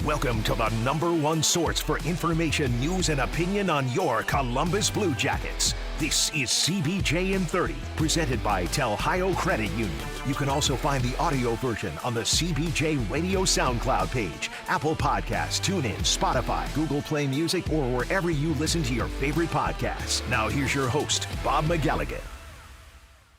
Welcome to the #1 source for information, news, and opinion on your Columbus Blue Jackets. This is CBJin30, presented by Telhio Credit Union. You can also find the audio version on the CBJ Radio SoundCloud page, Apple Podcasts, TuneIn, Spotify, Google Play Music, or wherever you listen to your favorite podcasts. Now here's your host, Bob McElligott.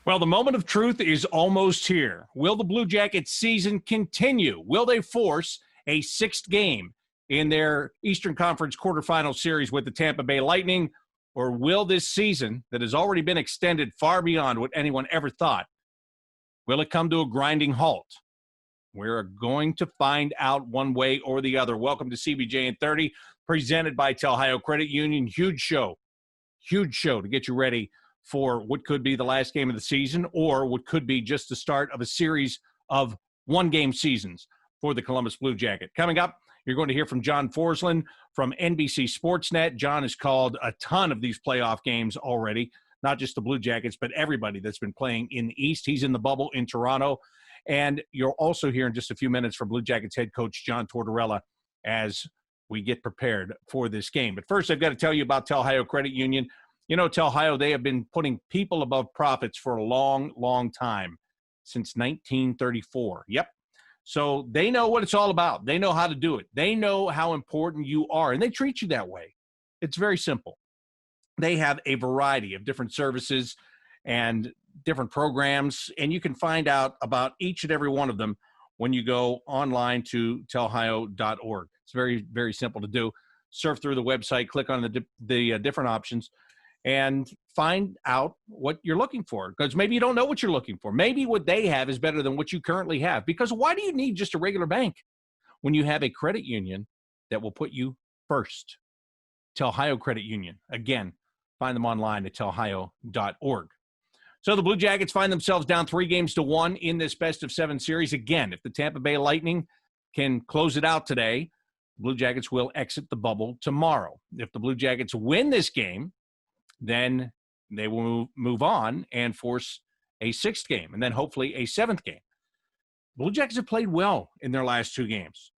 Well, the moment of truth is almost here. Will the Blue Jackets season continue? Will they force a sixth game in their Eastern Conference quarterfinal series with the Tampa Bay Lightning? Or will this season that has already been extended far beyond what anyone ever thought, will it come to a grinding halt? We're going to find out one way or the other. Welcome to CBJin30, presented by Telhio Credit Union. Huge show to get you ready for what could be the last game of the season or what could be just the start of a series of one-game seasons for the Columbus Blue Jacket. Coming up, you're going to hear from John Forslund from NBC Sportsnet. John has called a ton of these playoff games already, not just the Blue Jackets, but everybody that's been playing in the East. He's in the bubble in Toronto. And you'll also hear in just a few minutes from Blue Jackets head coach John Tortorella as we get prepared for this game. But first, I've got to tell you about Telhio Credit Union. You know, Telhio, they have been putting people above profits for a long, long time, since 1934. Yep. So they know what it's all about. They know how to do it. They know how important you are, and they treat you that way. It's very simple. They have a variety of different services and different programs, and you can find out about each and every one of them when you go online to telhio.org. It's very, very simple to do. Surf through the website, click on the different options, and find out what you're looking for. Because maybe you don't know what you're looking for. Maybe what they have is better than what you currently have. Because why do you need just a regular bank when you have a credit union that will put you first? Telhio Credit Union. Again, find them online at telhio.org. So the Blue Jackets find themselves down 3-1 in this best-of-7 series. Again, if the Tampa Bay Lightning can close it out today, the Blue Jackets will exit the bubble tomorrow. If the Blue Jackets win this game, then they will move on and force a sixth game and then hopefully a seventh game. Blue Jackets have played well in their last 2 games,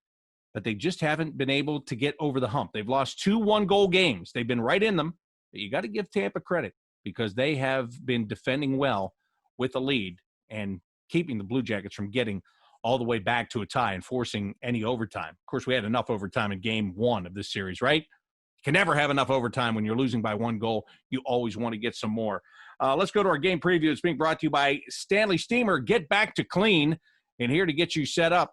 but they just haven't been able to get over the hump. They've lost 2 one-goal games. They've been right in them, but you got to give Tampa credit because they have been defending well with a lead and keeping the Blue Jackets from getting all the way back to a tie and forcing any overtime. Of course, we had enough overtime in game 1 of this series, right? Can never have enough overtime when you're losing by 1 goal. You always want to get some more. Let's go to our game preview. It's being brought to you by Stanley Steamer. Get back to clean. And here to get you set up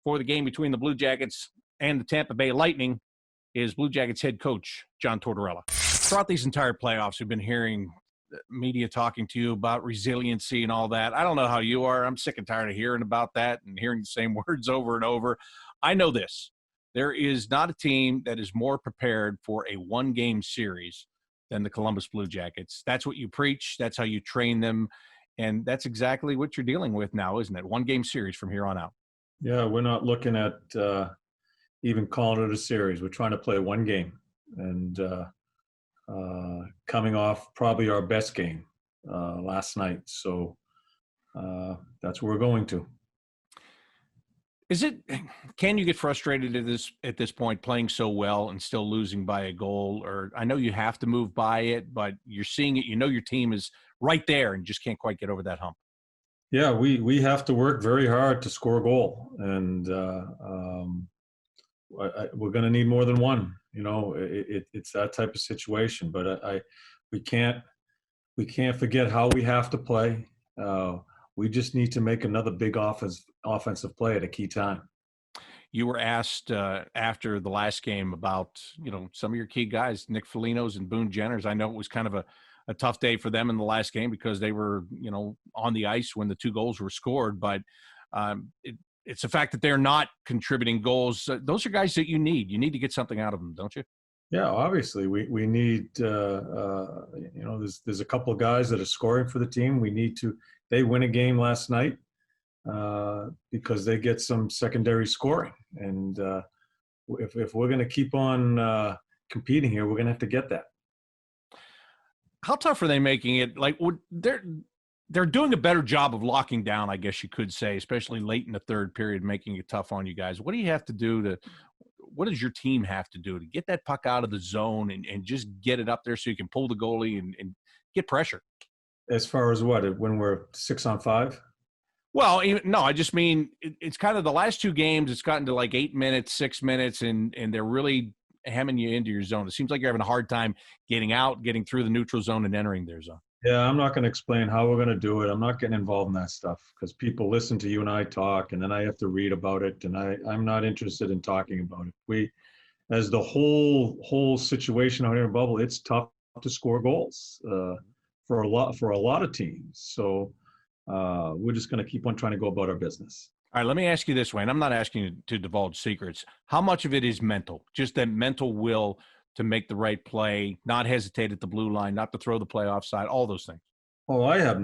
for the game between the Blue Jackets and the Tampa Bay Lightning is Blue Jackets head coach John Tortorella. Throughout these entire playoffs, we've been hearing media talking to you about resiliency and all that. I don't know how you are. I'm sick and tired of hearing about that and hearing the same words over and over. I know this. There is not a team that is more prepared for a one-game series than the Columbus Blue Jackets. That's what you preach. That's how you train them. And that's exactly what you're dealing with now, isn't it? One-game series from here on out. Yeah, we're not looking at even calling it a series. We're trying to play one game. And coming off probably our best game last night. So that's where we're going to. Can you get frustrated at this point, playing so well and still losing by a goal? Or I know you have to move by it, but you're seeing it. You know your team is right there and just can't quite get over that hump. Yeah, we have to work very hard to score a goal, and we're going to need more than one. You know, it's that type of situation. But we can't forget how we have to play. We just need to make another big offensive play at a key time. You were asked after the last game about, some of your key guys, Nick Foligno's and Boone Jenner's. I know it was kind of a tough day for them in the last game because they were, on the ice when the 2 goals were scored. But it's the fact that they're not contributing goals. Those are guys that you need. You need to get something out of them, don't you? Yeah, obviously we need. There's a couple of guys that are scoring for the team. We need to. They win a game last night because they get some secondary scoring. And if we're going to keep on competing here, we're going to have to get that. How tough are they making it? Like they're doing a better job of locking down, I guess you could say, especially late in the third period, making it tough on you guys. What do you have to do what does your team have to do to get that puck out of the zone and just get it up there so you can pull the goalie and get pressure? As far as what, when we're 6-on-5? Well, no, I just mean it's kind of the last two games. It's gotten to like 8 minutes, 6 minutes, and they're really hemming you into your zone. It seems like you're having a hard time getting out, getting through the neutral zone, and entering their zone. Yeah, I'm not going to explain how we're going to do it. I'm not getting involved in that stuff because people listen to you and I talk, and then I have to read about it, and I'm not interested in talking about it. As the whole situation out here in Bubble, it's tough to score goals for a lot of teams. So we're just going to keep on trying to go about our business. All right, let me ask you this way, and I'm not asking you to divulge secrets. How much of it is mental? Just that mental will to make the right play, not hesitate at the blue line, not to throw the play offside, all those things. Oh, I have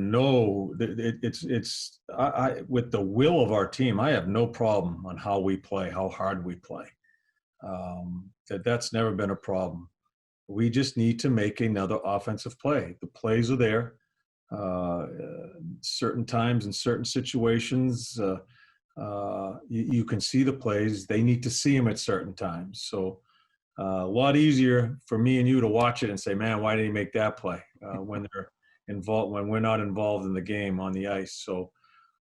with the will of our team, I have no problem on how we play, how hard we play. That's never been a problem. We just need to make another offensive play. The plays are there. Certain times in certain situations, you can see the plays. They need to see them at certain times. So a lot easier for me and you to watch it and say, man, why did he make that play when they're involved, when we're not involved in the game on the ice. So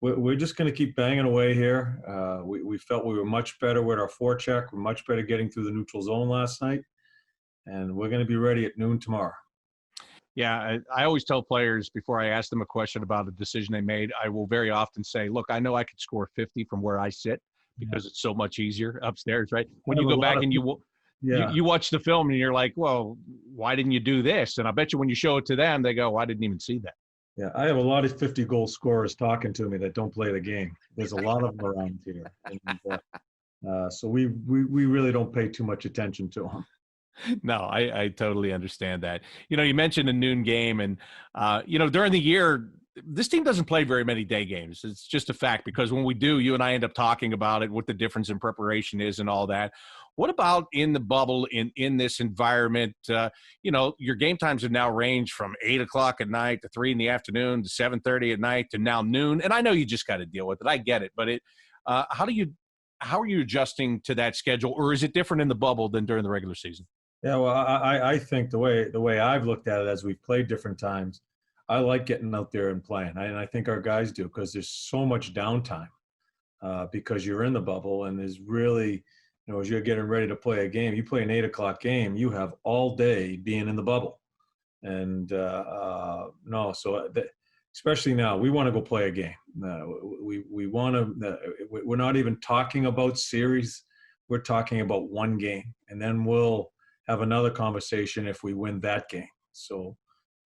we're just going to keep banging away here. We felt we were much better with our forecheck. We're much better getting through the neutral zone last night. And we're going to be ready at noon tomorrow. Yeah, I always tell players before I ask them a question about a decision they made, I will very often say, look, I know I could score 50 from where I sit because it's so much easier upstairs, right? When you go back and you watch the film and you're like, well, why didn't you do this? And I bet you when you show it to them, they go, well, I didn't even see that. Yeah, I have a lot of 50-goal scorers talking to me that don't play the game. There's a lot of them around here. And, so we really don't pay too much attention to them. No, I totally understand that. You mentioned a noon game and, during the year, this team doesn't play very many day games. It's just a fact because when we do, you and I end up talking about it, what the difference in preparation is and all that. What about in the bubble in this environment? Your game times have now ranged from 8 o'clock at night to 3 in the afternoon to 7:30 at night to now noon. And I know you just got to deal with it. I get it. But how are you adjusting to that schedule, or is it different in the bubble than during the regular season? Yeah, well, I think the way I've looked at it as we've played different times, I like getting out there and playing. And I think our guys do because there's so much downtime because you're in the bubble and there's really, as you're getting ready to play a game, you play an 8 o'clock game, you have all day being in the bubble. And especially now, we want to go play a game. We want to, we're not even talking about series. We're talking about one game. And then we'll have another conversation if we win that game. So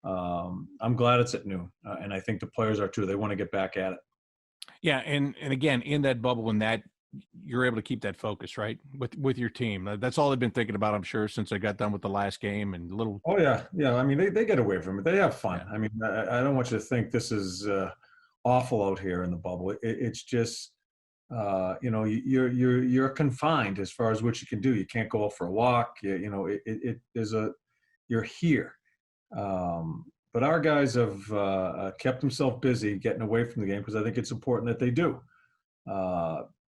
I'm glad it's at noon. And I think the players are too. They want to get back at it. Yeah. And again, in that bubble and that, you're able to keep that focus, right? With your team. That's all they've been thinking about, I'm sure, since they got done with the last game and little. Oh yeah. Yeah. I mean, they get away from it. They have fun. Yeah. I mean, I don't want you to think this is awful out here in the bubble. It's just, you're confined as far as what you can do. You can't go out for a walk. You're here. But our guys have kept themselves busy getting away from the game because I think it's important that they do.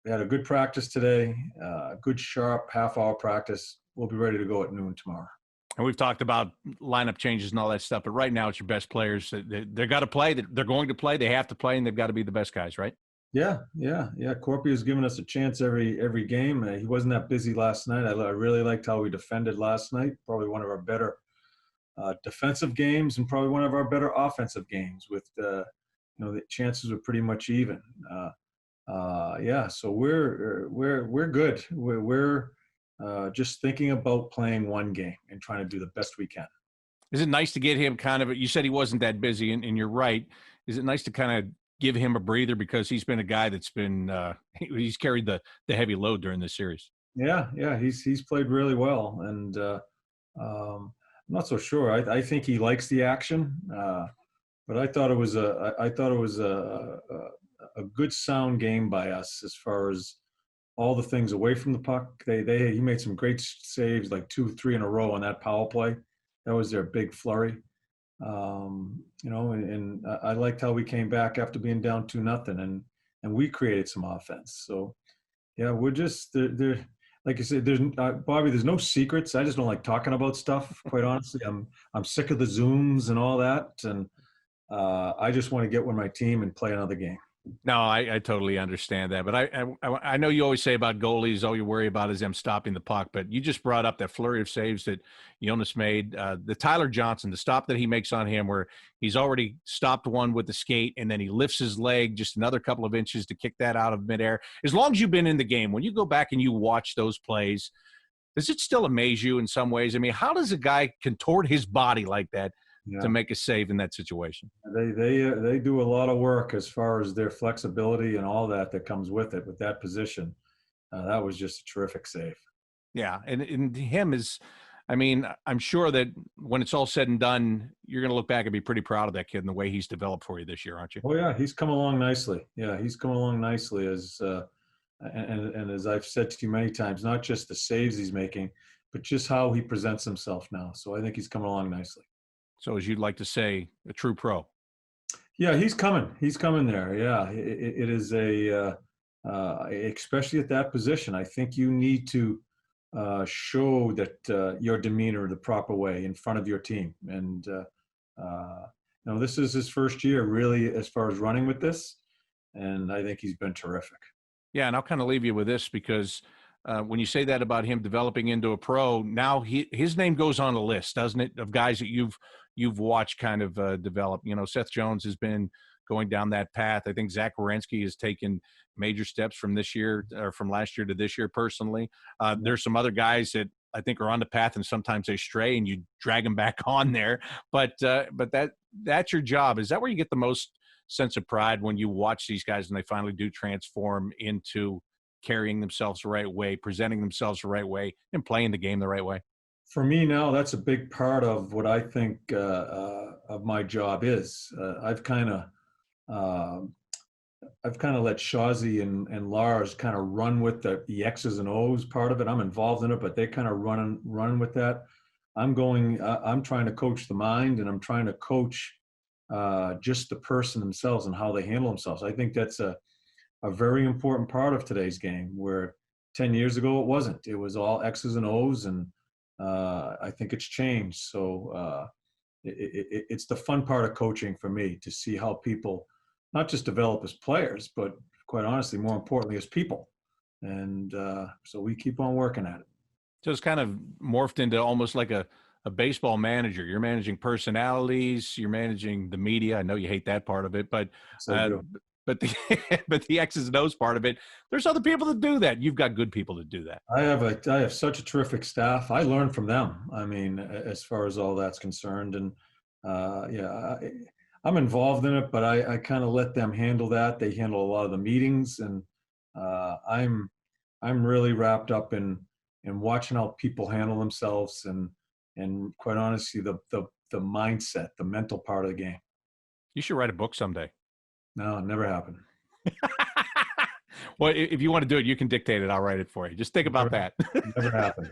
They had a good practice today, a good sharp half-hour practice. We'll be ready to go at noon tomorrow. And we've talked about lineup changes and all that stuff, but right now it's your best players. They've got to play. They're going to play. They have to play, and they've got to be the best guys, right? Yeah. Corpy has given us a chance every game. He wasn't that busy last night. I really liked how we defended last night. Probably one of our better defensive games and probably one of our better offensive games with the chances were pretty much even. So we're good. We're just thinking about playing one game and trying to do the best we can. Is it nice to get him kind of – you said he wasn't that busy, and you're right. Is it nice to kind of give him a breather because he's been a guy that's been he's carried the heavy load during this series? Yeah, he's played really well, and I'm not so sure. I think he likes the action, but I thought it was a good sound game by us as far as all the things away from the puck. He made some great saves, like 2-3 in a row on that power play. That was their big flurry. And I liked how we came back after being down 2-0 and we created some offense. So yeah, we're just there. like you said, Bobby, there's no secrets. I just don't like talking about stuff. Quite honestly, I'm sick of the Zooms and all that, and I just want to get with my team and play another game. No, I totally understand that. But I know you always say about goalies, all you worry about is them stopping the puck. But you just brought up that flurry of saves that Jonas made. The Tyler Johnson, the stop that he makes on him where he's already stopped one with the skate and then he lifts his leg just another couple of inches to kick that out of midair. As long as you've been in the game, when you go back and you watch those plays, does it still amaze you in some ways? I mean, how does a guy contort his body like that to make a save in that situation? They do a lot of work as far as their flexibility and all that comes with it, with that position. That was just a terrific save. Yeah, and him is, I mean, I'm sure that when it's all said and done, you're going to look back and be pretty proud of that kid and the way he's developed for you this year, aren't you? Oh yeah, he's come along nicely. Yeah, he's come along nicely as and as I've said to you many times, not just the saves he's making, but just how he presents himself now. So I think he's coming along nicely. So as you'd like to say, a true pro. Yeah, he's coming. He's coming there. Yeah, it is especially at that position. I think you need to show that your demeanor the proper way in front of your team. And this is his first year really as far as running with this, and I think he's been terrific. Yeah, and I'll kind of leave you with this because when you say that about him developing into a pro, now his name goes on a list, doesn't it, of guys that you've watched kind of develop. You know, Seth Jones has been going down that path. I think Zach Werenski has taken major steps from this year or from last year to this year personally. There's some other guys that I think are on the path and sometimes they stray and you drag them back on there. But that's your job. Is that where you get the most sense of pride when you watch these guys and they finally do transform into carrying themselves the right way, presenting themselves the right way, and playing the game the right way? For me now, that's a big part of what I think of my job is. I've kind of let Shazi and Lars kind of run with the X's and O's part of it. I'm involved in it, but they kind of run with that. I'm trying to coach the mind, and I'm trying to coach just the person themselves and how they handle themselves. I think that's a very important part of today's game, where 10 years ago it wasn't. It was all X's and O's, and I think it's changed. So it's the fun part of coaching for me, to see how people not just develop as players, but quite honestly, more importantly, as people. And so we keep on working at it. So it's kind of morphed into almost like a baseball manager. You're managing personalities, you're managing the media. I know you hate that part of it, but the X's and O's part of it, there's other people that do that. You've got good people that do that. I have such a terrific staff. I learn from them. I mean, as far as all that's concerned, and I'm involved in it, but I kind of let them handle that. They handle a lot of the meetings, and I'm really wrapped up in watching how people handle themselves, and quite honestly, the mindset, the mental part of the game. You should write a book someday. No, it never happened. Well, if you want to do it, you can dictate it. I'll write it for you. Just think about that. Never happened.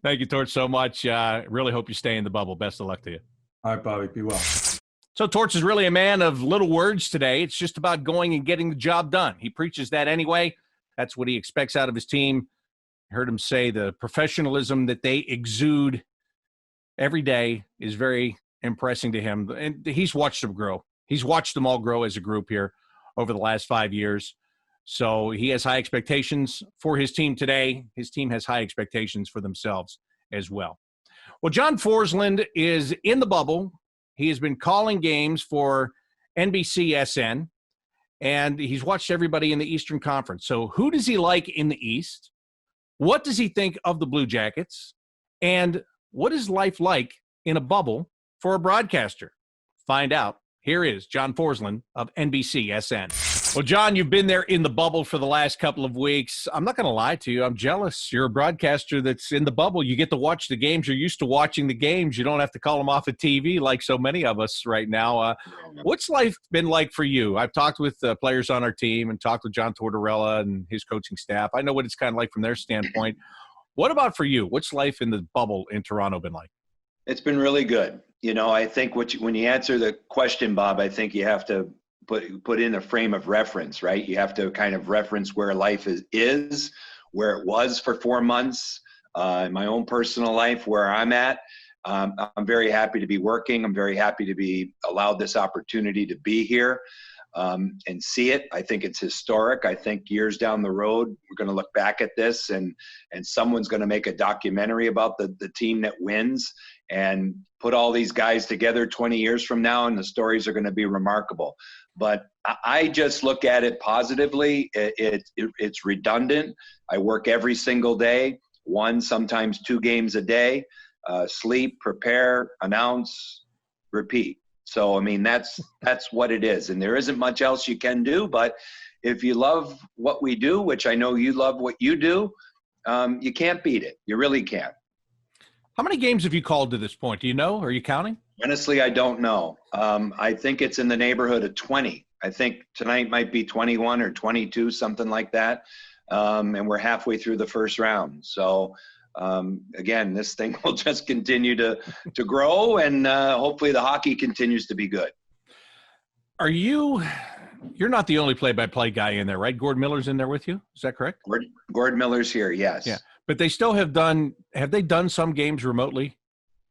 Thank you, Torch, so much. Really hope you stay in the bubble. Best of luck to you. All right, Bobby. Be well. So Torch is really a man of little words today. It's just about going and getting the job done. He preaches that anyway. That's what he expects out of his team. I heard him say the professionalism that they exude every day is very impressing to him. And he's watched them grow. He's watched them all grow as a group here over the last 5 years. So he has high expectations for his team today. His team has high expectations for themselves as well. Well, John Forslund is in the bubble. He has been calling games for NBCSN, and he's watched everybody in the Eastern Conference. So who does he like in the East? What does he think of the Blue Jackets? And what is life like in a bubble for a broadcaster? Find out. Here is John Forslund of NBCSN. Well, John, you've been there in the bubble for the last couple of weeks. I'm not going to lie to you. I'm jealous. You're a broadcaster that's in the bubble. You get to watch the games. You're used to watching the games. You don't have to call them off of TV like so many of us right now. What's life been like for you? I've talked with players on our team and talked with John Tortorella and his coaching staff. I know what it's kind of like from their standpoint. What about for you? What's life in the bubble in Toronto been like? It's been really good. You know, I think when you answer the question, Bob, I think you have to put in a frame of reference, right? You have to kind of reference where life is where it was for 4 months in my own personal life where I'm at. I'm very happy to be working. I'm very happy to be allowed this opportunity to be here and see it. I think it's historic. I think years down the road, we're going to look back at this and someone's going to make a documentary about the team that wins and put all these guys together 20 years from now, and the stories are going to be remarkable. But I just look at it positively. It's redundant. I work every single day, 1, sometimes 2 games a day, sleep, prepare, announce, repeat. So, I mean, that's what it is. And there isn't much else you can do. But if you love what we do, which I know you love what you do, you can't beat it. You really can't. How many games have you called to this point? Do you know? Are you counting? Honestly, I don't know. I think it's in the neighborhood of 20. I think tonight might be 21 or 22, something like that. And we're halfway through the first round. So, again, this thing will just continue to grow, and hopefully the hockey continues to be good. You're not the only play-by-play guy in there, right? Gord Miller's in there with you. Is that correct? Gord Miller's here, yes. Yeah, but they still have they done some games remotely?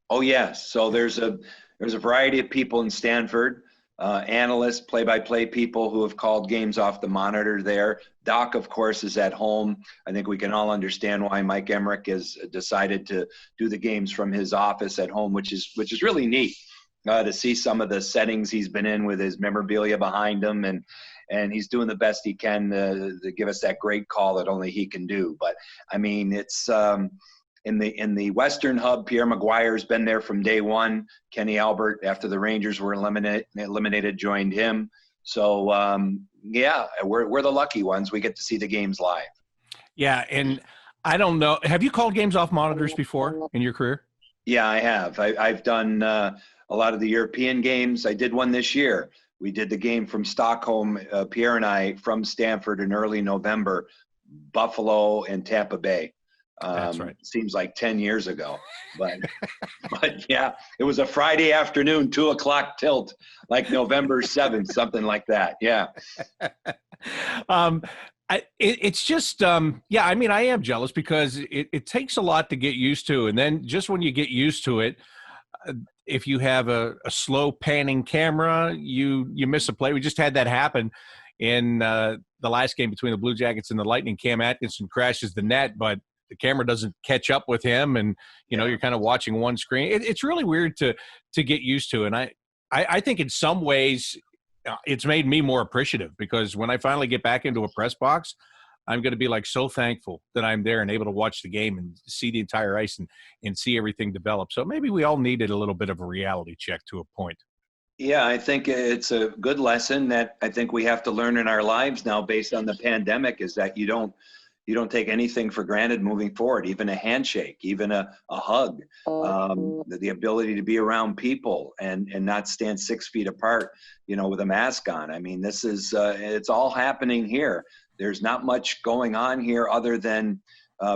Oh, yes. So there's a variety of people in Stanford, analysts, play-by-play people who have called games off the monitor there. Doc, of course, is at home. I think we can all understand why Mike Emmerich has decided to do the games from his office at home, which is really neat to see some of the settings he's been in with his memorabilia behind him, and he's doing the best he can to give us that great call that only he can do. But I mean, it's in the Western hub, Pierre Maguire's been there from day one. Kenny Albert, after the Rangers were eliminated, joined him. So, yeah, we're the lucky ones. We get to see the games live. Yeah, and I don't know. Have you called games off monitors before in your career? Yeah, I have. I've done a lot of the European games. I did one this year. We did the game from Stockholm, Pierre and I, from Stanford in early November, Buffalo and Tampa Bay. That's right. Seems like 10 years ago, but yeah, it was a Friday afternoon, 2:00 tilt, like November 7th, something like that. Yeah. It's just, yeah, I mean, I am jealous because it takes a lot to get used to. And then just when you get used to it, if you have a slow panning camera, you miss a play. We just had that happen in the last game between the Blue Jackets and the Lightning. Cam Atkinson crashes the net, but the camera doesn't catch up with him, and you're kind of watching one screen. It's really weird to get used to, and I think in some ways it's made me more appreciative, because when I finally get back into a press box, I'm going to be like so thankful that I'm there and able to watch the game and see the entire ice and see everything develop. So maybe we all needed a little bit of a reality check to a point. Yeah, I think it's a good lesson that I think we have to learn in our lives now based on the pandemic, is that you don't take anything for granted moving forward, even a handshake, even a hug, the ability to be around people and not stand 6 feet apart, with a mask on. I mean, this is, it's all happening here. There's not much going on here other than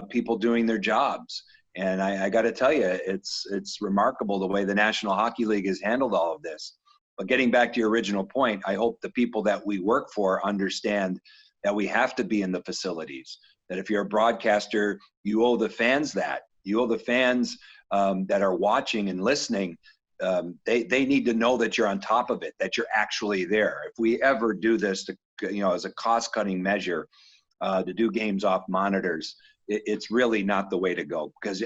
people doing their jobs. And I got to tell you, it's remarkable the way the National Hockey League has handled all of this. But getting back to your original point, I hope the people that we work for understand that we have to be in the facilities, that if you're a broadcaster, you owe the fans that. You owe the fans that are watching and listening, they need to know that you're on top of it, that you're actually there. If we ever do this as a cost-cutting measure to do games off monitors, it's really not the way to go, because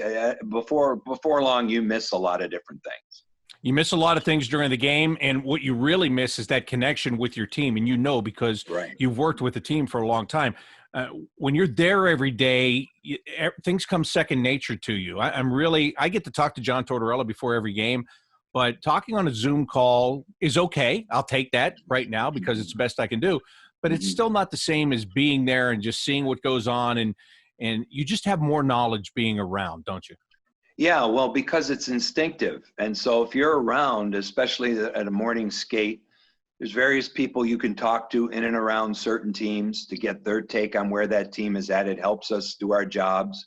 before long, you miss a lot of different things. You miss a lot of things during the game, and what you really miss is that connection with your team. And because you've worked with the team for a long time. When you're there every day, things come second nature to you. I get to talk to John Tortorella before every game, but talking on a Zoom call is okay. I'll take that right now because it's the best I can do. But it's still not the same as being there and just seeing what goes on, and you just have more knowledge being around, don't you? Yeah, well, because it's instinctive. And so if you're around, especially at a morning skate, there's various people you can talk to in and around certain teams to get their take on where that team is at. It helps us do our jobs.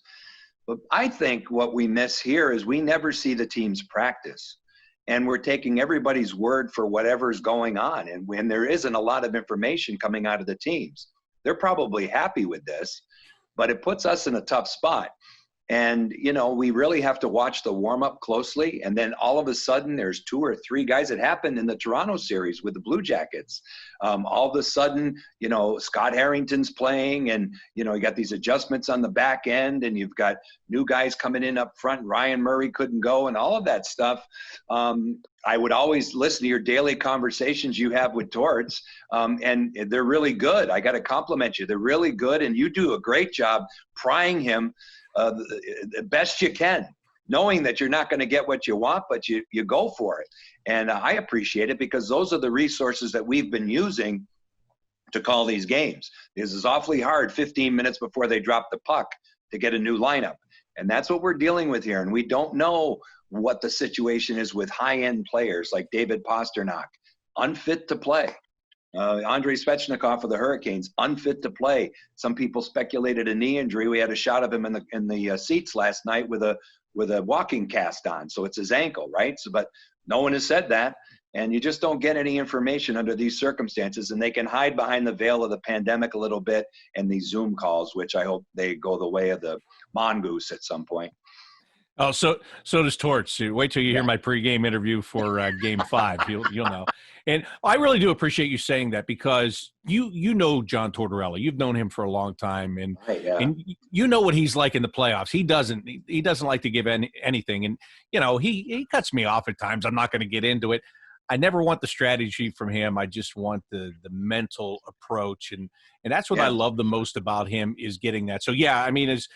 But I think what we miss here is we never see the teams practice. And we're taking everybody's word for whatever's going on. And when there isn't a lot of information coming out of the teams, they're probably happy with this. but it puts us in a tough spot. And, you know, we really have to watch the warm-up closely. And then all of a sudden there's 2 or 3 guys. It happened in the Toronto series with the Blue Jackets. All of a sudden, you know, Scott Harrington's playing, and, you know, you got these adjustments on the back end, and you've got new guys coming in up front. Ryan Murray couldn't go, and all of that stuff. I would always listen to your daily conversations you have with Torts, and they're really good. I got to compliment you. They're really good, and you do a great job prying him the best you can, knowing that you're not going to get what you want, but you go for it. And I appreciate it, because those are the resources that we've been using to call these games. This is awfully hard 15 minutes before they drop the puck to get a new lineup. And that's what we're dealing with here. And we don't know what the situation is with high-end players like David Pasternak, unfit to play. Andrei Svechnikov of the Hurricanes, unfit to play. Some people speculated a knee injury. We had a shot of him in the seats last night with a walking cast on, so it's his ankle, right? So, but no one has said that, and you just don't get any information under these circumstances. And they can hide behind the veil of the pandemic a little bit and these Zoom calls, which I hope they go the way of the mongoose at some point. Oh, so does Torts. Wait till you hear my pregame interview for Game 5. You'll know. And I really do appreciate you saying that, because you know John Tortorella. You've known him for a long time, and and you know what he's like in the playoffs. He doesn't like to give anything, and you know he cuts me off at times. I'm not going to get into it. I never want the strategy from him. I just want the mental approach, and that's what I love the most about him, is getting that. So yeah, I mean, as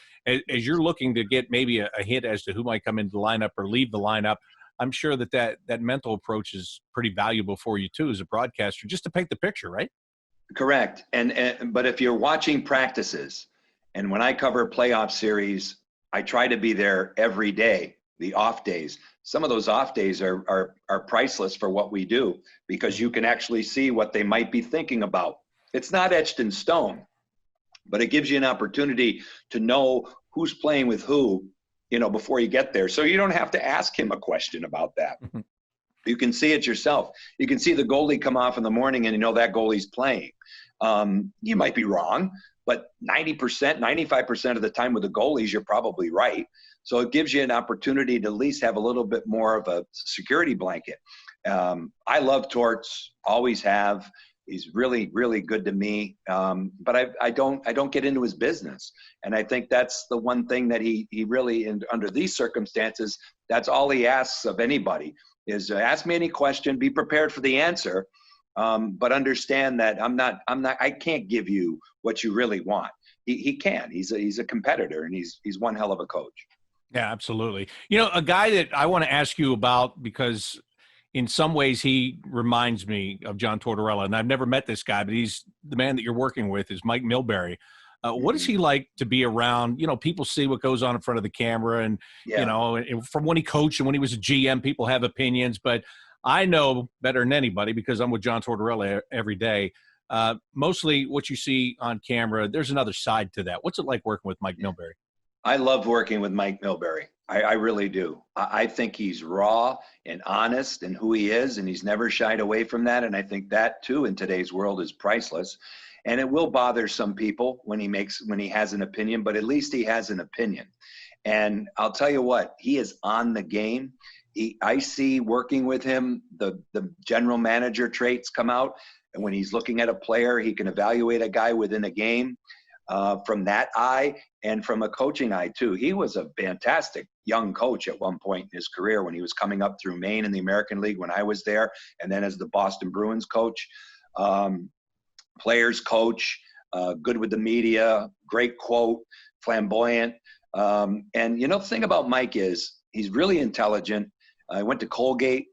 you're looking to get maybe a hint as to who might come into the lineup or leave the lineup, I'm sure that mental approach is pretty valuable for you too as a broadcaster, just to paint the picture, right? Correct. But if you're watching practices, and when I cover playoff series, I try to be there every day, the off days. Some of those off days are priceless for what we do, because you can actually see what they might be thinking about. It's not etched in stone, but it gives you an opportunity to know who's playing with who, you know, before you get there. So you don't have to ask him a question about that. You can see it yourself. You can see the goalie come off in the morning, and you know that goalie's playing. You might be wrong, but 90%, 95% of the time with the goalies, you're probably right. So it gives you an opportunity to at least have a little bit more of a security blanket. I love Torts, always have. He's really, really good to me. But I don't get into his business. And I think that's the one thing that he really, under these circumstances, that's all he asks of anybody, is ask me any question, be prepared for the answer, but understand that I can't give you what you really want. He can. He's a competitor, and he's one hell of a coach. Yeah, absolutely. You know, a guy that I want to ask you about, because in some ways he reminds me of John Tortorella, and I've never met this guy, but he's the man that you're working with, is Mike Millberry. What is he like to be around? You know, people see what goes on in front of the camera, and, you know, from when he coached and when he was a GM, people have opinions, but I know better than anybody, because I'm with John Tortorella every day. Mostly what you see on camera, there's another side to that. What's it like working with Mike Millberry? I love working with Mike Millberry. I really do. I think he's raw and honest in who he is, and he's never shied away from that. And I think that too in today's world is priceless. And it will bother some people when he has an opinion, but at least he has an opinion. And I'll tell you what, he is on the game. I see working with him, the general manager traits come out. And when he's looking at a player, he can evaluate a guy within a game from that eye, and from a coaching eye too. He was a fantastic young coach at one point in his career when he was coming up through Maine in the American League when I was there, and then as the Boston Bruins coach, players coach, good with the media, great quote, flamboyant. And you know, the thing about Mike is he's really intelligent. I went to Colgate,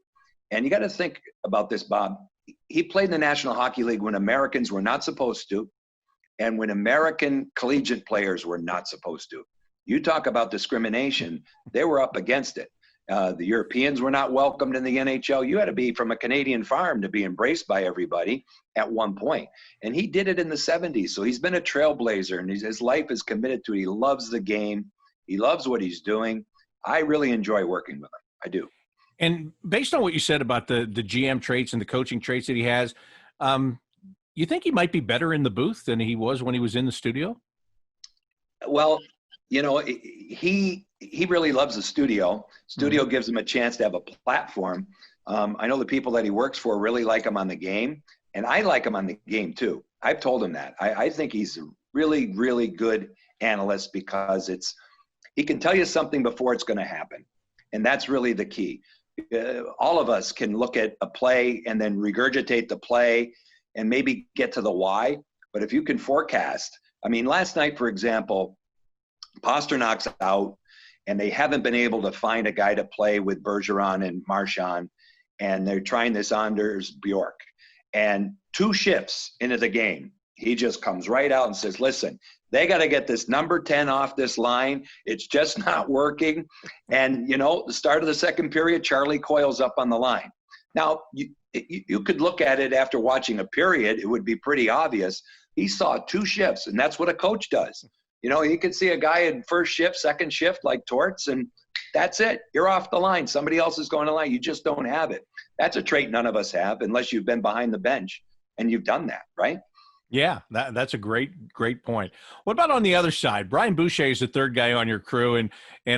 and you got to think about this, Bob. He played in the National Hockey League when Americans were not supposed to, and when American collegiate players were not supposed to. You talk about discrimination, they were up against it. The Europeans were not welcomed in the NHL. You had to be from a Canadian farm to be embraced by everybody at one point. And he did it in the 70s. So he's been a trailblazer, and his life is committed to it. He loves the game. He loves what he's doing. I really enjoy working with him. I do. And based on what you said about the GM traits and the coaching traits that he has, you think he might be better in the booth than he was when he was in the studio? Well, he really loves the studio. Studio gives him a chance to have a platform. I know the people that he works for really like him on the game, and I like him on the game too. I've told him that. I think he's a really, really good analyst because he can tell you something before it's going to happen, and that's really the key. All of us can look at a play and then regurgitate the play and maybe get to the why. But if you can forecast, I mean, last night, for example, Pasternak's out, and they haven't been able to find a guy to play with Bergeron and Marchand, and they're trying this Anders Bjork. And 2 shifts into the game, he just comes right out and says, listen, they got to get this number 10 off this line. It's just not working. And, the start of the second period, Charlie Coyle's up on the line. Now, you could look at it after watching a period. It would be pretty obvious. He saw 2 shifts, and that's what a coach does. You could see a guy in first shift, second shift, like Torts, and that's it. You're off the line. Somebody else is going to line. You just don't have it. That's a trait none of us have unless you've been behind the bench and you've done that, right? Yeah, that's a great point. What about on the other side? Brian Boucher is the third guy on your crew, and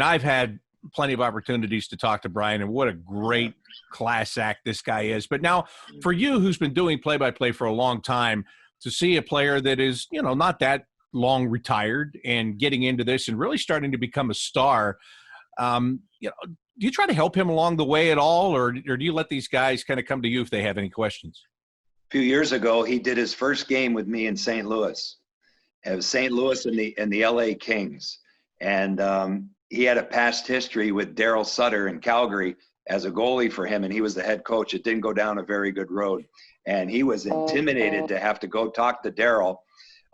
I've had plenty of opportunities to talk to Brian, and what a great class act this guy is. But now for you, who's been doing play-by-play for a long time, to see a player that is, not that long retired and getting into this and really starting to become a star, do you try to help him along the way at all, or do you let these guys kind of come to you if they have any questions? A few years ago, he did his first game with me in St. Louis. It was St. Louis and the LA Kings. And he had a past history with Daryl Sutter in Calgary as a goalie for him, and he was the head coach. It didn't go down a very good road. And he was intimidated to have to go talk to Daryl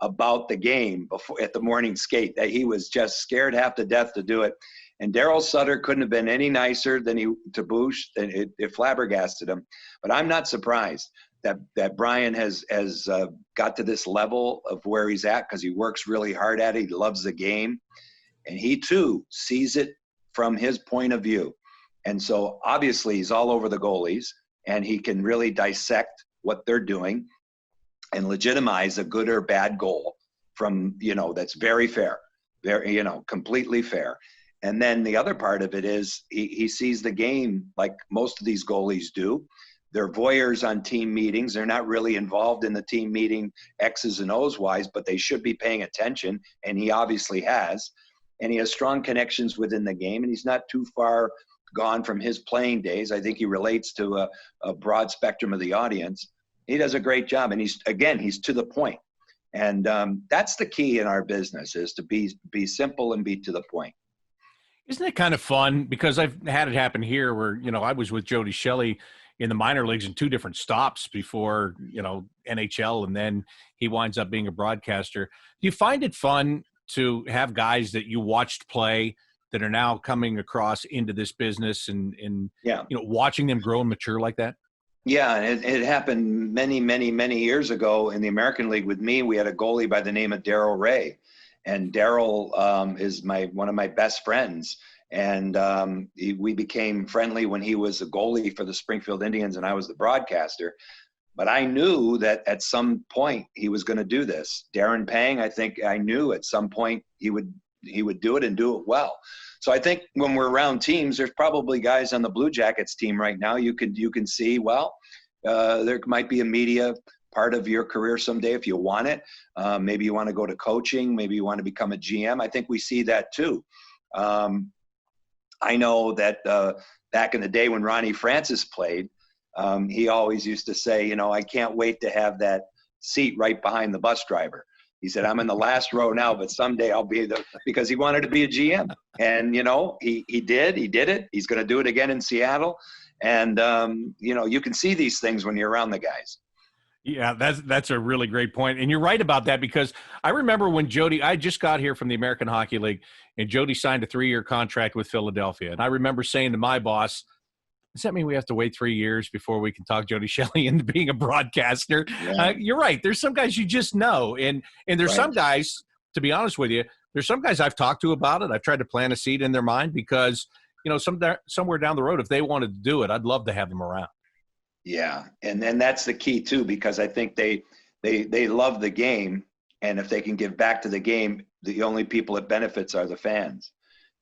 about the game before at the morning skate. That he was just scared half to death to do it. And Daryl Sutter couldn't have been any nicer than to Boucher. It flabbergasted him. But I'm not surprised that Brian has got to this level of where he's at, because he works really hard at it. He loves the game. And he, too, sees it from his point of view. And so, obviously, he's all over the goalies, and he can really dissect what they're doing and legitimize a good or bad goal from, that's very fair, very, completely fair. And then the other part of it is he sees the game like most of these goalies do. They're voyeurs on team meetings. They're not really involved in the team meeting X's and O's wise, but they should be paying attention, and he obviously has. And he has strong connections within the game, and he's not too far gone from his playing days. I think he relates to a broad spectrum of the audience. He does a great job, and he's to the point. And that's the key in our business, is to be simple and be to the point. Isn't it kind of fun? Because I've had it happen here where, I was with Jody Shelley in the minor leagues in 2 different stops before, NHL, and then he winds up being a broadcaster. Do you find it fun to have guys that you watched play that are now coming across into this business and watching them grow and mature like that? Yeah, it happened many, many, many years ago in the American League with me. We had a goalie by the name of Darryl Ray. And Darryl is one of my best friends. And we became friendly when he was a goalie for the Springfield Indians and I was the broadcaster. But I knew that at some point he was going to do this. Darren Pang, I think I knew at some point he would do it and do it well. So I think when we're around teams, there's probably guys on the Blue Jackets team right now. You can see, there might be a media part of your career someday if you want it. Maybe you want to go to coaching. Maybe you want to become a GM. I think we see that too. I know that back in the day when Ronnie Francis played, he always used to say, I can't wait to have that seat right behind the bus driver. He said, I'm in the last row now, but someday I'll be because he wanted to be a GM. And, he did it. He's going to do it again in Seattle. And, you can see these things when you're around the guys. Yeah, that's a really great point. And you're right about that, because I remember when I just got here from the American Hockey League, and Jody signed a 3-year contract with Philadelphia. And I remember saying to my boss, does that mean we have to wait 3 years before we can talk Jody Shelley into being a broadcaster? Yeah. You're right. There's some guys you just know. And there's some guys, to be honest with you, there's some guys I've talked to about it. I've tried to plant a seed in their mind because, somewhere down the road, if they wanted to do it, I'd love to have them around. Yeah. And then that's the key too, because I think they love the game. And if they can give back to the game, the only people it benefits are the fans.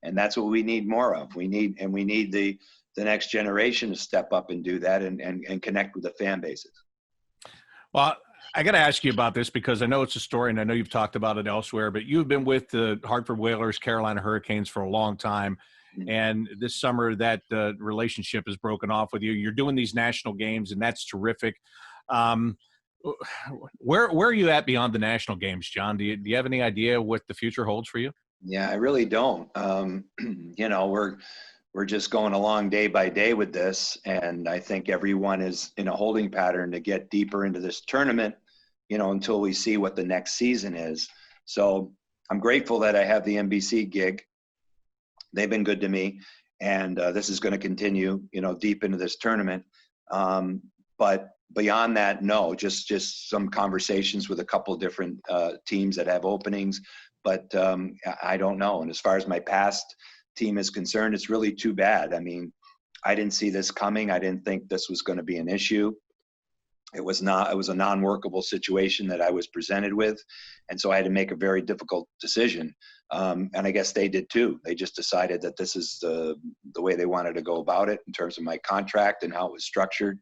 And that's what we need more of. We need the next generation to step up and do that and connect with the fan bases. Well, I got to ask you about this because I know it's a story and I know you've talked about it elsewhere, but you've been with the Hartford Whalers, Carolina Hurricanes for a long time. And this summer that relationship is broken off with you. You're doing these national games and that's terrific. Where are you at beyond the national games, John? Do you have any idea what the future holds for you? Yeah, I really don't. You know, we're just going along day by day with this, and I think everyone is in a holding pattern to get deeper into this tournament, you know, until we see what the next season is. So I'm grateful that I have the NBC gig. They've been good to me, and this is going to continue, you know, deep into this tournament. But beyond that, no, just some conversations with a couple of different teams that have openings. But I don't know. And as far as my past team is concerned, it's really too bad. I mean, I didn't see this coming. I didn't think this was going to be an issue. It was a non-workable situation that I was presented with. And so I had to make a very difficult decision. And I guess they did too. They just decided that this is the way they wanted to go about it in terms of my contract and how it was structured.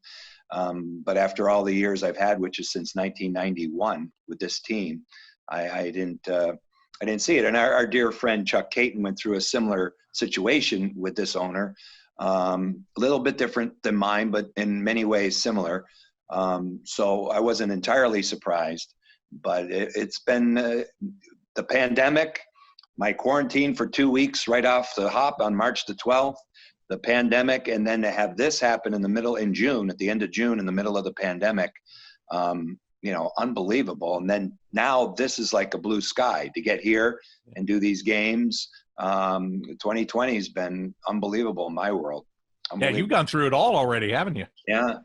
But after all the years I've had, which is since 1991 with this team, I didn't see it. And our dear friend Chuck Caton went through a similar situation with this owner, a little bit different than mine, but in many ways similar. So I wasn't entirely surprised, but it's been the pandemic, my quarantine for 2 weeks right off the hop on March the 12th, the pandemic, and then to have this happen in June, at the end of June, in the middle of the pandemic, you know, unbelievable. And then now this is like a blue sky to get here and do these games. 2020 has been unbelievable in my world. Yeah, you've gone through it all already, haven't you? Yeah.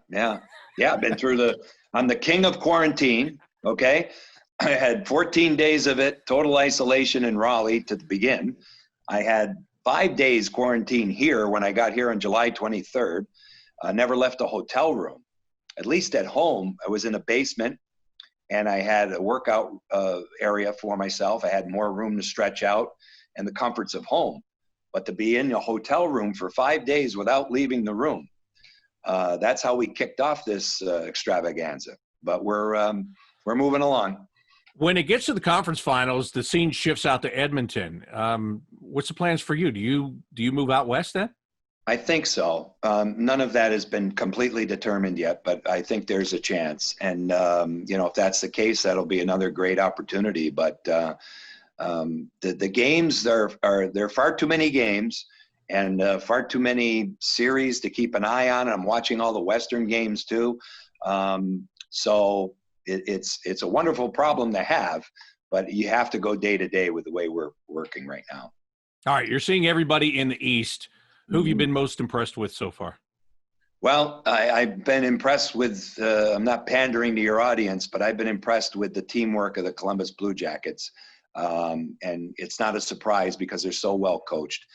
I've been through I'm the king of quarantine. Okay. I had 14 days of it, total isolation in Raleigh to begin. I had 5 days quarantine here when I got here on July 23rd. I never left a hotel room. At least at home, I was in a basement and I had a workout area for myself. I had more room to stretch out and the comforts of home. But to be in a hotel room for 5 days without leaving the room, that's how we kicked off this extravaganza. But we're moving along. When it gets to the conference finals, the scene shifts out to Edmonton. What's the plans for you? Do you move out west then? I think so. None of that has been completely determined yet, but I think there's a chance. And, you know, if that's the case, that'll be another great opportunity. But the games, there are far too many games and far too many series to keep an eye on. I'm watching all the Western games too. So it's a wonderful problem to have, but you have to go day to day with the way we're working right now. All right. You're seeing everybody in the East. Who have you been most impressed with so far? Well, I've been impressed with, I'm not pandering to your audience, but I've been impressed with the teamwork of the Columbus Blue Jackets. And it's not a surprise because they're so well coached.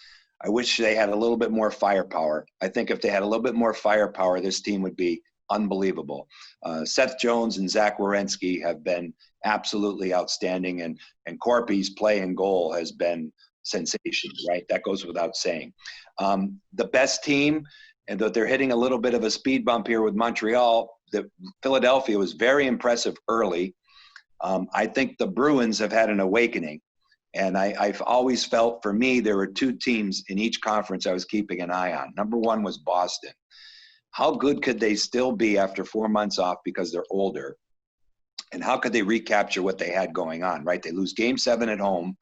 I wish they had a little bit more firepower. I think if they had a little bit more firepower, this team would be unbelievable. Seth Jones and Zach Werenski have been absolutely outstanding, and Corpy's play and goal has been sensation, right? That goes without saying. The best team, and that they're hitting a little bit of a speed bump here with Montreal. Philadelphia was very impressive early. I think the Bruins have had an awakening. And I've always felt, for me, there were two teams in each conference I was keeping an eye on. Number one was Boston. How good could they still be after 4 months off because they're older? And how could they recapture what they had going on, right? They lose Game 7 at home.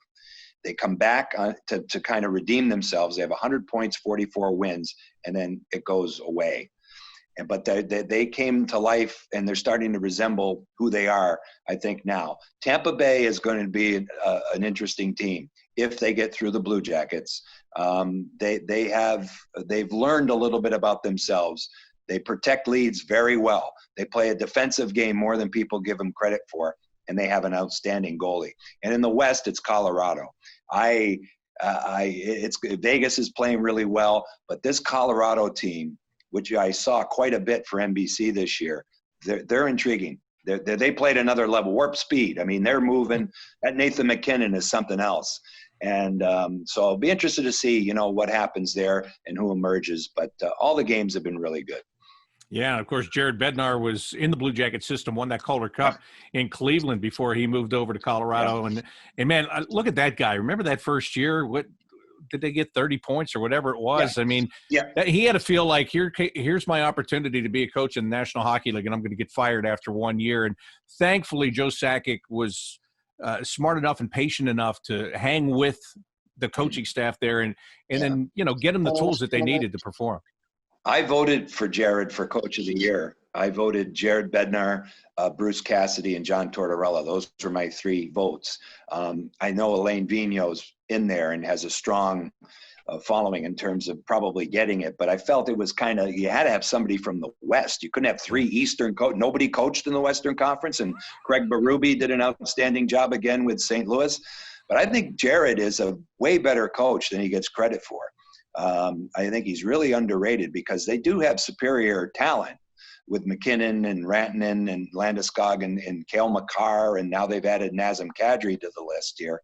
They come back to kind of redeem themselves. They have 100 points, 44 wins, and then it goes away. But they came to life, and they're starting to resemble who they are, I think, now. Tampa Bay is going to be an interesting team if they get through the Blue Jackets. They've learned a little bit about themselves. They protect leads very well. They play a defensive game more than people give them credit for, and they have an outstanding goalie. And in the West, it's Colorado. Vegas is playing really well, but this Colorado team, which I saw quite a bit for NBC this year, they're intriguing. They played another level, warp speed. I mean, they're moving. That Nathan McKinnon is something else. And so I'll be interested to see, you know, what happens there and who emerges. But all the games have been really good. Yeah, of course, Jared Bednar was in the Blue Jacket system, won that Calder Cup in Cleveland before he moved over to Colorado. And man, look at that guy. Remember that first year? What did they get, 30 points or whatever it was? I mean, he had to feel like here's my opportunity to be a coach in the National Hockey League, and I'm going to get fired after 1 year. And thankfully, Joe Sakic was smart enough and patient enough to hang with the coaching staff there and then, you know, get them the tools that they needed to perform. I voted for Jared for Coach of the Year. I voted Jared Bednar, Bruce Cassidy, and John Tortorella. Those were my 3 votes. I know Elaine Vigneault's in there and has a strong following in terms of probably getting it, but I felt it was kind of, you had to have somebody from the West. You couldn't have 3 Eastern nobody coached in the Western Conference, and Craig Berube did an outstanding job again with St. Louis. But I think Jared is a way better coach than he gets credit for. I think he's really underrated because they do have superior talent with McKinnon and Rantanen and Landeskog and Cale Makar, and now they've added Nazem Kadri to the list here.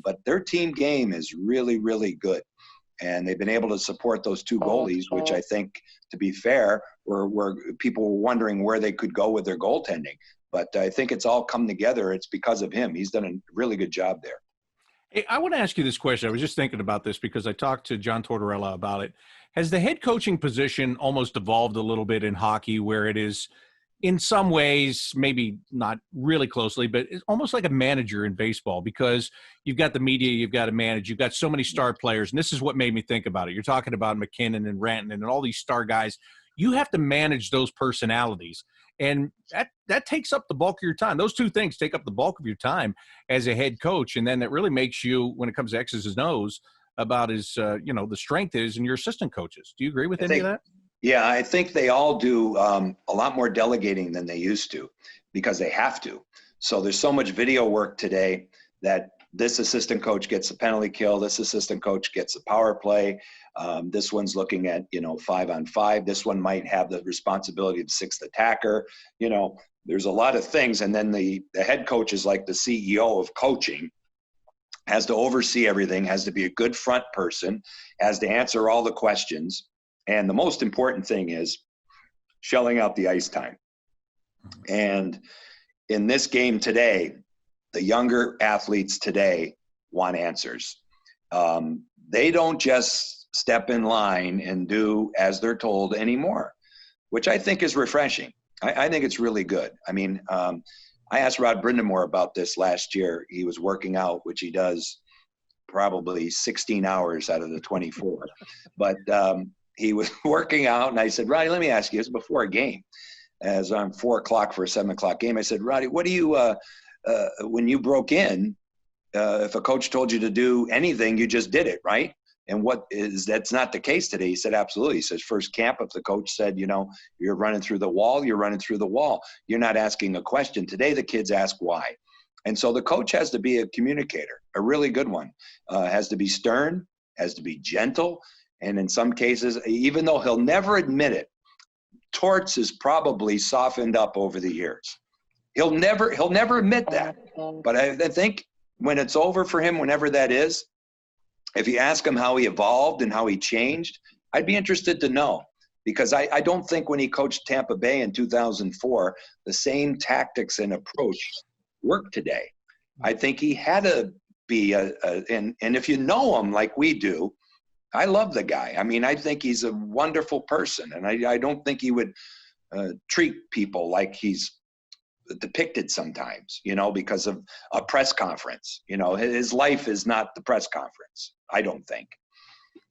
But their team game is really, really good. And they've been able to support those 2 goalies, which I think, to be fair, were people were wondering where they could go with their goaltending. But I think it's all come together. It's because of him. He's done a really good job there. Hey, I want to ask you this question. I was just thinking about this because I talked to John Tortorella about it. Has the head coaching position almost evolved a little bit in hockey where it is in some ways, maybe not really closely, but it's almost like a manager in baseball because you've got the media, you've got to manage, you've got so many star players. And this is what made me think about it. You're talking about McKinnon and Rantanen and all these star guys. You have to manage those personalities. And that takes up the bulk of your time. Those 2 things take up the bulk of your time as a head coach. And then that really makes you, when it comes to X's and O's, about his, you know, the strength is in your assistant coaches. Do you agree with any of that? Yeah, I think they all do a lot more delegating than they used to because they have to. So there's so much video work today that this assistant coach gets a penalty kill, this assistant coach gets a power play. This one's looking at, you know, 5-on-5. This one might have the responsibility of 6th attacker. You know, there's a lot of things. And then the head coach is like the CEO of coaching, has to oversee everything, has to be a good front person, has to answer all the questions. And the most important thing is shelling out the ice time. And in this game today, the younger athletes today want answers. They don't just step in line and do as they're told anymore, which I think is refreshing. I think it's really good. I mean, I asked Rod Brindamore about this last year. He was working out, which he does probably 16 hours out of the 24. But he was working out, and I said, Roddy, let me ask you, this is before a game. As I'm 4 o'clock for a 7 o'clock game, I said, Roddy, what do you, when you broke in, if a coach told you to do anything, you just did it, right? And that's not the case today. He said, absolutely. He says, first camp, if the coach said, you know, you're running through the wall, you're running through the wall. You're not asking a question. Today, the kids ask why. And so the coach has to be a communicator, a really good one. Has to be stern, has to be gentle. And in some cases, even though he'll never admit it, Torts is probably softened up over the years. He'll never admit that. But I think when it's over for him, whenever that is, if you ask him how he evolved and how he changed, I'd be interested to know. Because I don't think when he coached Tampa Bay in 2004, the same tactics and approach work today. I think he had to be and if you know him like we do, I love the guy. I mean, I think he's a wonderful person, and I don't think he would treat people like he's depicted sometimes, you know, because of a press conference. You know, his life is not the press conference, I don't think.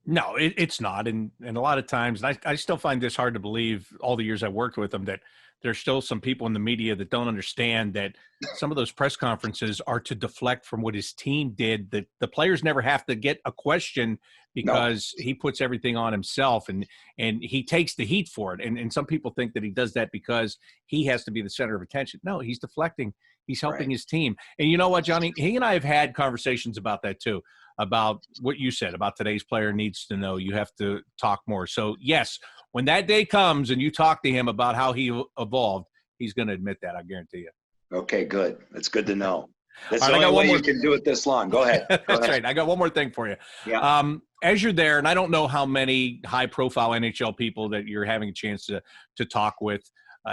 No, it's not. And a lot of times, and I still find this hard to believe all the years I worked with him, that there's still some people in the media that don't understand that some of those press conferences are to deflect from what his team did, that the players never have to get a question because he puts everything on himself and he takes the heat for it. And some people think that he does that because he has to be the center of attention. No, he's deflecting. He's helping his team. And you know what, Johnny? He and I have had conversations about that too, about what you said about today's player needs to know. You have to talk more. So, yes, when that day comes and you talk to him about how he evolved, he's going to admit that. I guarantee you. Okay, good. That's good to know. That's All the right, I got only one way more. you can do it this long. Go ahead. Go That's ahead. right. I got one more thing for you. Yeah. As you're there, and I don't know how many high-profile NHL people that you're having a chance to talk with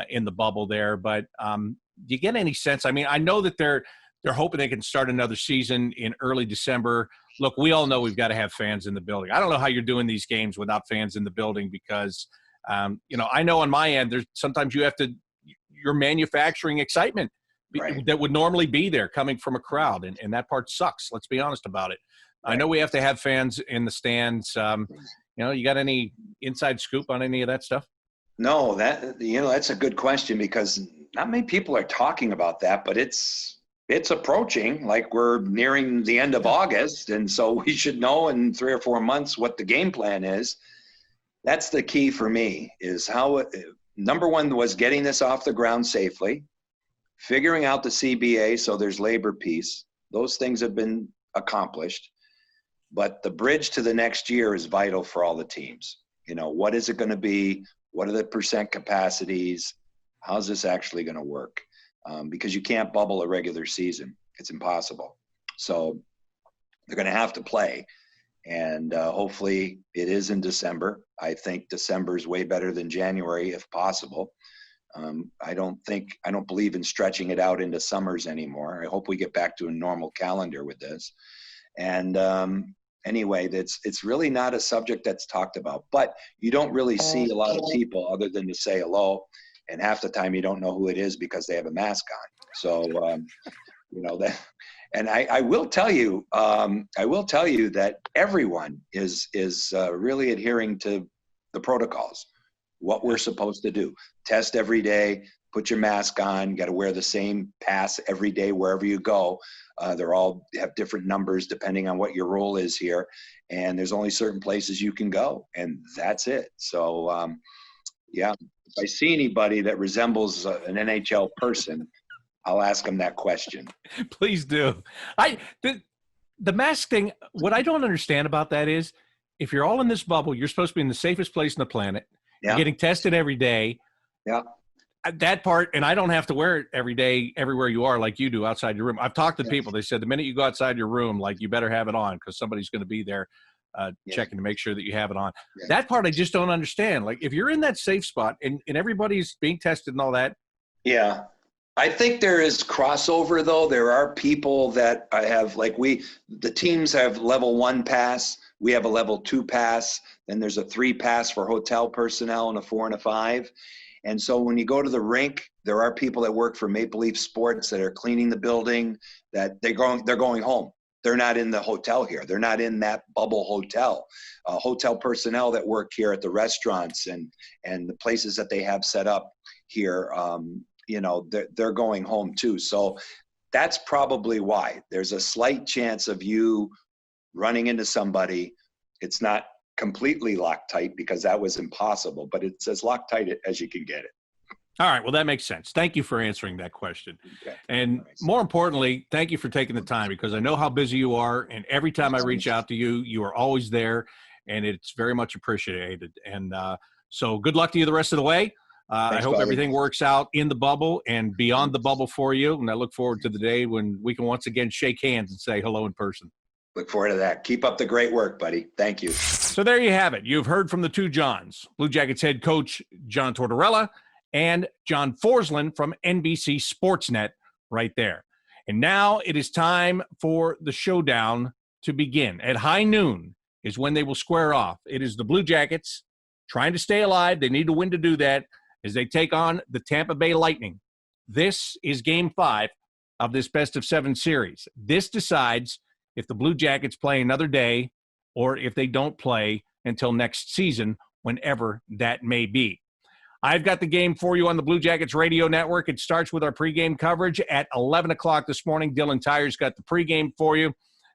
in the bubble there, but do you get any sense? I mean, I know that they're hoping they can start another season in early December. Look, we all know we've got to have fans in the building. I don't know how you're doing these games without fans in the building because, I know on my end, there's sometimes you're manufacturing excitement Right. that would normally be there coming from a crowd, and that part sucks. Let's be honest about it. Right. I know we have to have fans in the stands. You got any inside scoop on any of that stuff? No, that's a good question because not many people are talking about that, but it's approaching. Like we're nearing the end of August, and so we should know in 3 or 4 months what the game plan is. That's the key for me. Is how number one was getting this off the ground safely, figuring out the CBA so there's labor peace. Those things have been accomplished, but the bridge to the next year is vital for all the teams. What is it going to be? What are the percent capacities? How's this actually going to work? Because you can't bubble a regular season. It's impossible. So they're going to have to play. And hopefully it is in December. I think December is way better than January if possible. I don't believe in stretching it out into summers anymore. I hope we get back to a normal calendar with this. And anyway, it's really not a subject that's talked about, but you don't really see a lot of people other than to say hello. And half the time you don't know who it is because they have a mask on. So, that, and I will tell you that everyone is really adhering to the protocols, what we're supposed to do. Test every day, put your mask on, got to wear the same pass every day wherever you go. They're all have different numbers depending on what your role is here. And there's only certain places you can go, and that's it. So, if I see anybody that resembles an NHL person, I'll ask them that question. Please do. The mask thing, what I don't understand about that is if you're all in this bubble, you're supposed to be in the safest place on the planet. Yeah. You're getting tested every day. Yeah. That part, and I don't have to wear it every day, everywhere you are, like you do outside your room. I've talked to people. They said the minute you go outside your room, like you better have it on because somebody's going to be there checking to make sure that you have it on. Yeah. That part I just don't understand. Like if you're in that safe spot and everybody's being tested and all that. Yeah. I think there is crossover though. There are people that I have, the teams have level 1 pass. We have a level 2 pass. Then there's a 3 pass for hotel personnel and a 4 and a 5. And so when you go to the rink, there are people that work for Maple Leaf Sports that are cleaning the building, that they're going home. They're not in the hotel here. They're not in that bubble hotel. Hotel personnel that work here at the restaurants and the places that they have set up here, they're going home too. So that's probably why. There's a slight chance of you running into somebody. It's not completely Loctite because that was impossible, but it's as Loctite as you can get it. All right. Well, that makes sense. Thank you for answering that question. Okay. And more importantly, thank you for taking the time because I know how busy you are. And every time I reach out to you, you are always there and it's very much appreciated. And so good luck to you the rest of the way. Thanks, I hope buddy. everything works out in the bubble and beyond the bubble for you. And I look forward to the day when we can once again shake hands and say hello in person. Look forward to that. Keep up the great work, buddy. Thank you. So there you have it. You've heard from the two Johns, Blue Jackets head coach John Tortorella and John Forslund from NBC Sportsnet right there. And now it is time for the showdown to begin. At high noon is when they will square off. It is the Blue Jackets trying to stay alive. They need to win to do that as they take on the Tampa Bay Lightning. This is Game 5 of this best-of-7 series. This decides if the Blue Jackets play another day or if they don't play until next season, whenever that may be. I've got the game for you on the Blue Jackets radio network. It starts with our pregame coverage at 11 o'clock this morning. Dylan Tyer's got the pregame for you.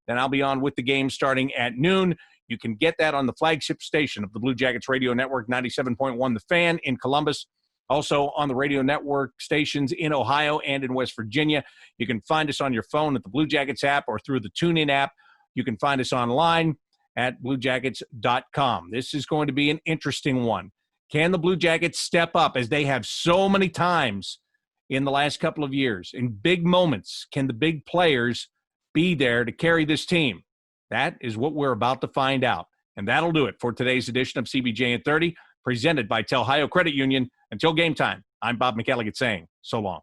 Then I'll be on with the game starting at noon. You can get that on the flagship station of the Blue Jackets radio network, 97.1 The Fan in Columbus. Also on the radio network stations in Ohio and in West Virginia. You can find us on your phone at the Blue Jackets app or through the TuneIn app. You can find us online at bluejackets.com. This is going to be an interesting one. Can the Blue Jackets step up as they have so many times in the last couple of years? In big moments, can the big players be there to carry this team? That is what we're about to find out. And that'll do it for today's edition of CBJin30, presented by Telhio Credit Union. Until game time, I'm Bob McElligott saying so long.